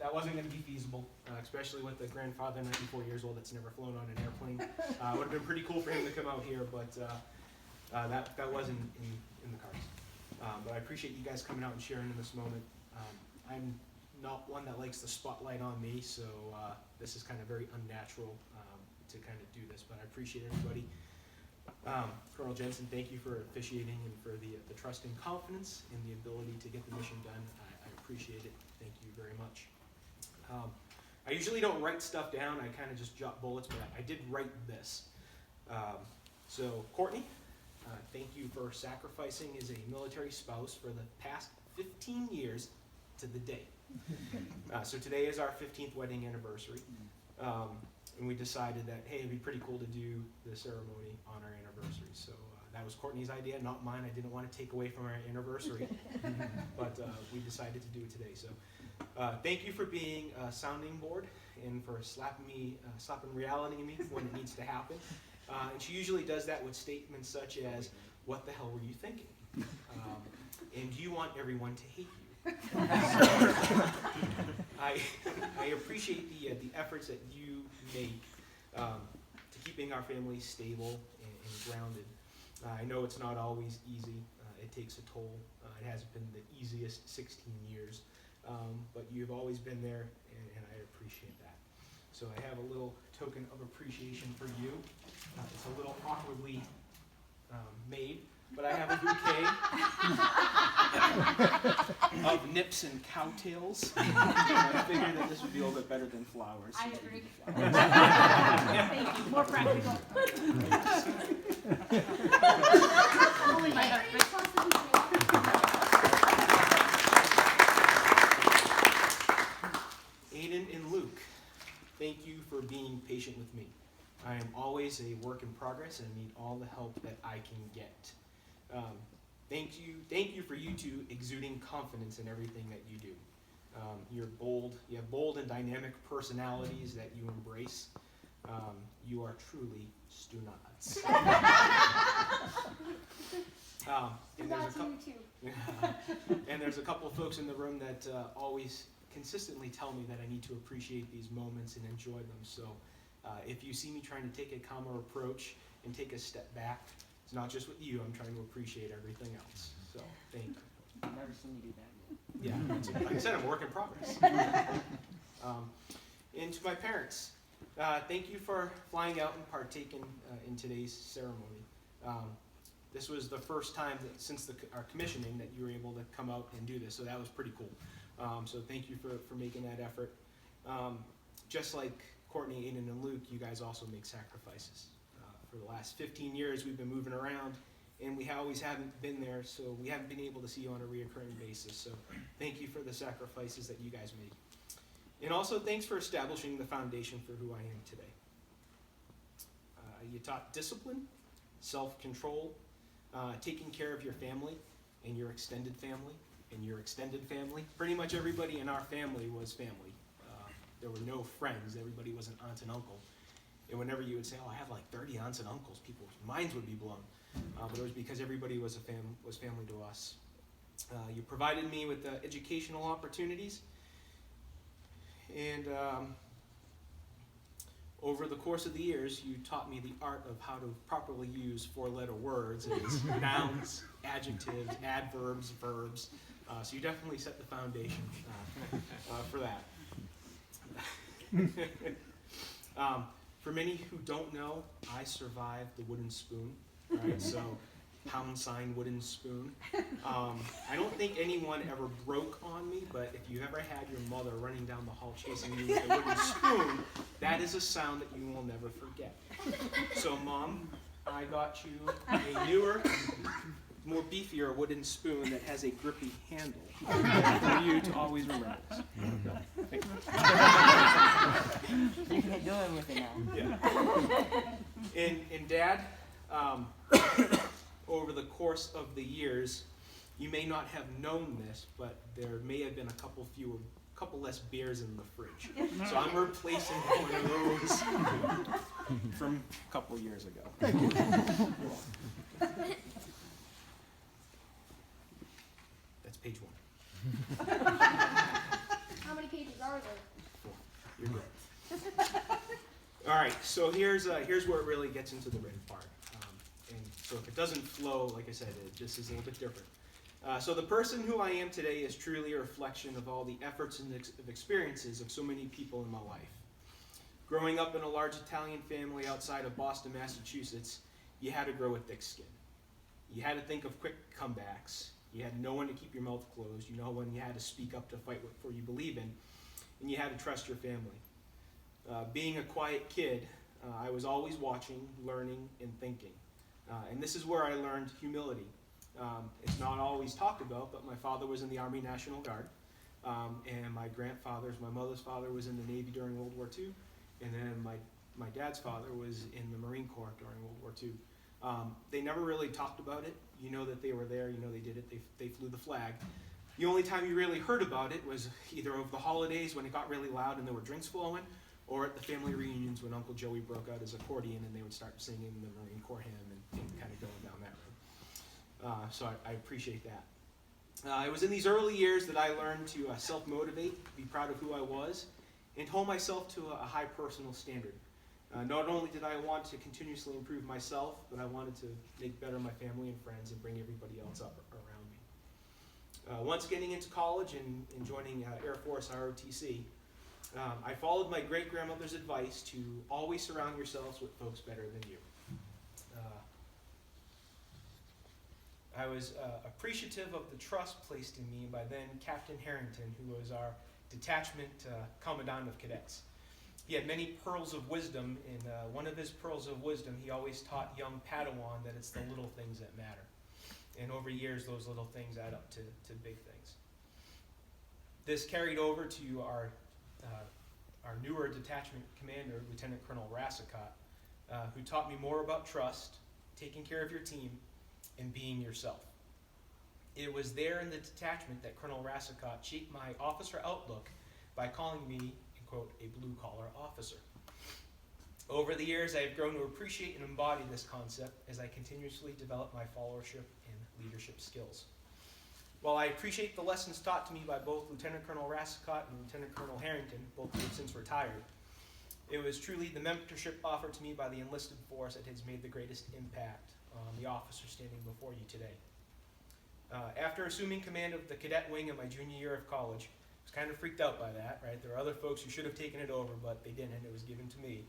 that wasn't going to be feasible, especially with a grandfather, 94 years old, that's never flown on an airplane. It would have been pretty cool for him to come out here, but that wasn't in the cards. But I appreciate you guys coming out and sharing in this moment. I'm not one that likes the spotlight on me, so this is kind of very unnatural to kind of do this, but I appreciate everybody. Colonel Jensen, thank you for officiating and for the trust and confidence and the ability to get the mission done. I appreciate it. Thank you very much. I usually don't write stuff down. I kind of just jot bullets, but I did write this. So, Courtney, thank you for sacrificing as a military spouse for the past 15 years to the day. So today is our 15th wedding anniversary. And we decided that, hey, it'd be pretty cool to do the ceremony on our anniversary. So that was Courtney's idea, not mine. I didn't want to take away from our anniversary, but we decided to do it today. So thank you for being a sounding board and for slapping reality in me when it needs to happen. And she usually does that with statements such as, "What the hell were you thinking?" And "Do you want everyone to hate you?" I appreciate the efforts that you make to keeping our family stable and grounded. I know it's not always easy. It takes a toll. It hasn't been the easiest 16 years, but you've always been there, and I appreciate that. So I have a little token of appreciation for you. It's a little awkwardly made, but I have a bouquet of nips and cowtails. I figured that this would be a little bit better than flowers. I agree. Thank you. More practical. Only my husband. Aiden and Luke, thank you for being patient with me. I am always a work in progress and need all the help that I can get. Thank you for you two exuding confidence in everything that you do. You have bold and dynamic personalities that you embrace. You are truly stu nuts. And there's a couple of folks in the room that always consistently tell me that I need to appreciate these moments and enjoy them. So if you see me trying to take a calmer approach and take a step back, it's not just with you. I'm trying to appreciate everything else. So thank you. I've never seen you do that. Yeah, like I said, I'm a work in progress. And to my parents, thank you for flying out and partaking in today's ceremony. This was the first time that, since our commissioning, that you were able to come out and do this, so that was pretty cool. So thank you for making that effort. Just like Courtney, Aiden, and Luke, you guys also make sacrifices. For the last 15 years, we've been moving around, and we always haven't been there, so we haven't been able to see you on a reoccurring basis. So thank you for the sacrifices that you guys make. And also, thanks for establishing the foundation for who I am today. You taught discipline, self-control, taking care of your family and your extended family and your extended family. Pretty much everybody in our family was family. There were no friends. Everybody was an aunt and uncle. And whenever you would say, "Oh, I have like 30 aunts and uncles," people's minds would be blown. But it was because everybody was family to us. You provided me with educational opportunities. And over the course of the years, you taught me the art of how to properly use four-letter words as nouns, adjectives, adverbs, verbs. So you definitely set the foundation for that. For many who don't know, I survived the wooden spoon, right? So, pound sign wooden spoon. I don't think anyone ever broke on me, but if you ever had your mother running down the hall chasing you with a wooden spoon, that is a sound that you will never forget. So, Mom, I got you a newer, more beefier wooden spoon that has a grippy handle for you to always remember. Thank you. You can do it with it now. Yeah. And Dad, over the course of the years, you may not have known this, but there may have been a couple less beers in the fridge. So I'm replacing one of those from a couple years ago. That's page 1. How many pages are You're good. All right, so here's where it really gets into the written part. And so if it doesn't flow, like I said, it just is a little bit different. So the person who I am today is truly a reflection of all the efforts and experiences of so many people in my life. Growing up in a large Italian family outside of Boston, Massachusetts, you had to grow a thick skin. You had to think of quick comebacks. You had to know when to keep your mouth closed. You know when you had to speak up to fight for you believe in. And you had to trust your family. Being a quiet kid, I was always watching, learning, and thinking. And this is where I learned humility. It's not always talked about, but my father was in the Army National Guard. And my mother's father was in the Navy during World War II. And then my dad's father was in the Marine Corps during World War II. They never really talked about it. You know that they were there, you know they did it, they flew the flag. The only time you really heard about it was either over the holidays when it got really loud and there were drinks flowing, or at the family reunions when Uncle Joey broke out his accordion and they would start singing the Marine Corps hymn and kind of going down that road. So I appreciate that. It was in these early years that I learned to self-motivate, be proud of who I was, and hold myself to a high personal standard. Not only did I want to continuously improve myself, but I wanted to make better my family and friends and bring everybody else up around me. Once getting into college and joining Air Force ROTC, I followed my great-grandmother's advice to always surround yourselves with folks better than you. I was appreciative of the trust placed in me by then Captain Harrington, who was our detachment commandant of cadets. He had many pearls of wisdom, and one of his pearls of wisdom, he always taught young Padawan that it's the little things that matter. And over years, those little things add up to big things. This carried over to our newer detachment commander, Lieutenant Colonel Rassicott, who taught me more about trust, taking care of your team, and being yourself. It was there in the detachment that Colonel Rassicott shaped my officer outlook by calling me, quote, a blue-collar officer. Over the years, I have grown to appreciate and embody this concept as I continuously develop my followership and leadership skills. While I appreciate the lessons taught to me by both Lieutenant Colonel Rassicott and Lieutenant Colonel Harrington, both who have since retired, it was truly the mentorship offered to me by the enlisted force that has made the greatest impact on the officer standing before you today. After assuming command of the cadet wing in my junior year of college, I was kind of freaked out by that, right? There were other folks who should have taken it over, but they didn't. It was given to me.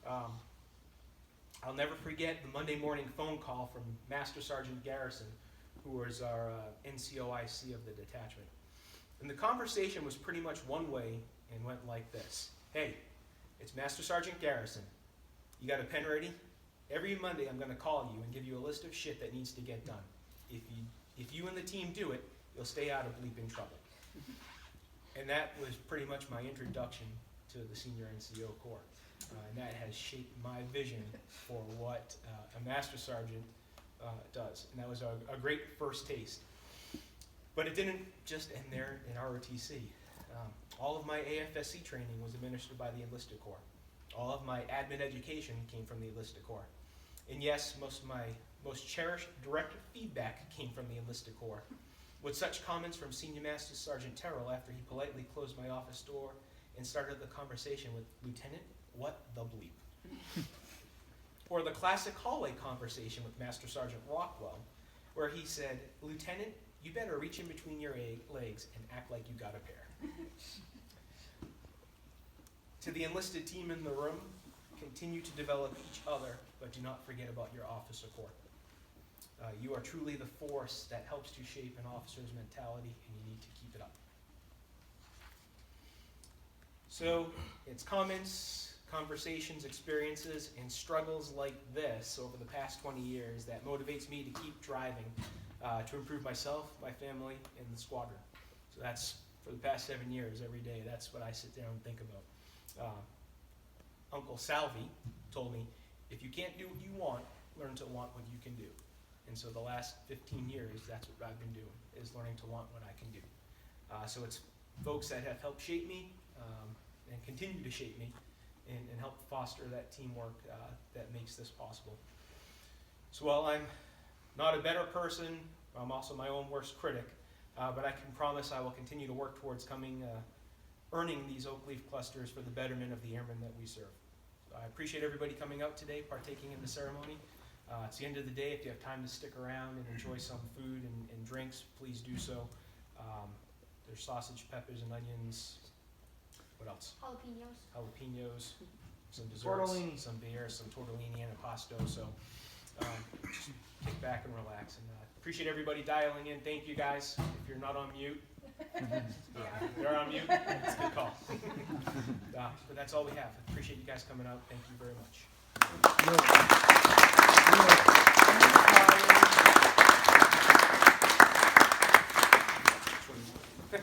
I'll never forget the Monday morning phone call from Master Sergeant Garrison, who was our NCOIC of the detachment. And the conversation was pretty much one way and went like this. Hey, it's Master Sergeant Garrison. You got a pen ready? Every Monday I'm going to call you and give you a list of shit that needs to get done. If you and the team do it, you'll stay out of bleeping trouble. And that was pretty much my introduction to the Senior NCO Corps. And that has shaped my vision for what a Master Sergeant does. And that was a great first taste. But it didn't just end there in ROTC. All of my AFSC training was administered by the Enlisted Corps. All of my admin education came from the Enlisted Corps. And yes, most of my most cherished direct feedback came from the Enlisted Corps, with such comments from Senior Master Sergeant Terrell after he politely closed my office door and started the conversation with, Lieutenant, what the bleep? Or the classic hallway conversation with Master Sergeant Rockwell, where he said, Lieutenant, you better reach in between your legs and act like you got a pair. To the enlisted team in the room, continue to develop each other, but do not forget about your officer corps. You are truly the force that helps to shape an officer's mentality, and you need to keep it up. So, it's comments, conversations, experiences, and struggles like this over the past 20 years that motivates me to keep driving to improve myself, my family, and the squadron. So that's for the past 7 years, every day, that's what I sit down and think about. Uncle Salvi told me, if you can't do what you want, learn to want what you can do. And so the last 15 years, that's what I've been doing, is learning to want what I can do. So it's folks that have helped shape me and continue to shape me and help foster that teamwork that makes this possible. So while I'm not a better person, I'm also my own worst critic, but I can promise I will continue to work towards earning these oak leaf clusters for the betterment of the airmen that we serve. I appreciate everybody coming out today, partaking in the ceremony. It's the end of the day. If you have time to stick around and enjoy some food and drinks, please do so. There's sausage, peppers, and onions. What else? Jalapenos, some desserts, Tortellini. some beer, some tortellini and impasto. So just kick back and relax. And appreciate everybody dialing in. Thank you guys. If you're not on mute, you're on mute. It's a good call. But that's all we have. Appreciate you guys coming out. Thank you very much.